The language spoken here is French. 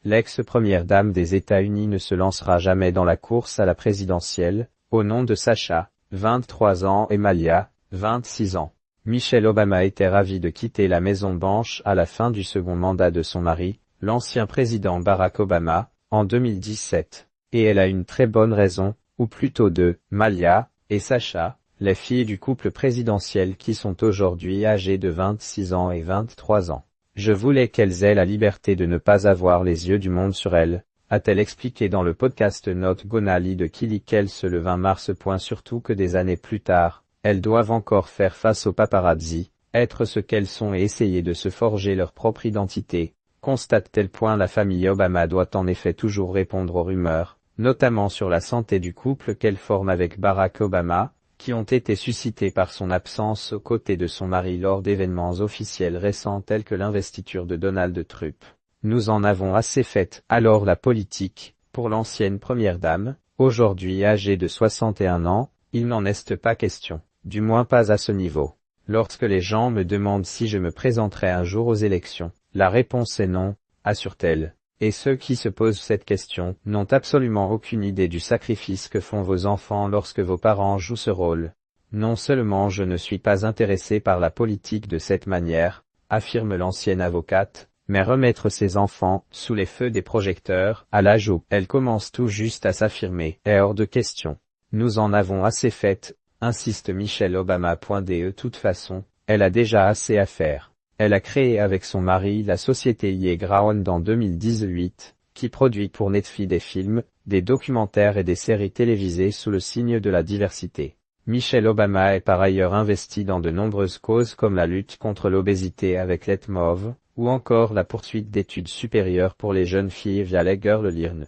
l'ex-première dame des États-Unis ne se lancera jamais dans la course à la présidentielle, au nom de Sacha, 23 ans et Malia, 26 ans. Michelle Obama était ravie de quitter la Maison-Blanche à la fin du second mandat de son mari, l'ancien président Barack Obama, en 2017. Et elle a une très bonne raison, ou plutôt deux, Malia et Sacha, les filles du couple présidentiel qui sont aujourd'hui âgées de 26 ans et 23 ans. Je voulais qu'elles aient la liberté de ne pas avoir les yeux du monde sur elles, a-t-elle expliqué dans le podcast Not Gonna Lie de Kelly Kelce le 20 mars. Surtout que des années plus tard, elles doivent encore faire face aux paparazzi, être ce qu'elles sont et essayer de se forger leur propre identité. Constate-t-elle. La famille Obama doit en effet toujours répondre aux rumeurs, notamment sur la santé du couple qu'elle forme avec Barack Obama, qui ont été suscitées par son absence aux côtés de son mari lors d'événements officiels récents tels que l'investiture de Donald Trump. Nous en avons assez fait. Alors la politique, pour l'ancienne première dame, aujourd'hui âgée de 61 ans, il n'en est pas question. Du moins pas à ce niveau. Lorsque les gens me demandent si je me présenterai un jour aux élections, la réponse est non, assure-t-elle. Et ceux qui se posent cette question n'ont absolument aucune idée du sacrifice que font vos enfants lorsque vos parents jouent ce rôle. Non seulement je ne suis pas intéressée par la politique de cette manière, affirme l'ancienne avocate, mais remettre ses enfants sous les feux des projecteurs, à l'âge où elle commence tout juste à s'affirmer, est hors de question. Nous en avons assez fait, insiste Michelle Obama. De toute façon, elle a déjà assez à faire. Elle a créé avec son mari la société Yeground en 2018, qui produit pour Netflix des films, des documentaires et des séries télévisées sous le signe de la diversité. Michelle Obama est par ailleurs investie dans de nombreuses causes comme la lutte contre l'obésité avec Let Move, ou encore la poursuite d'études supérieures pour les jeunes filles via les Girl Learn.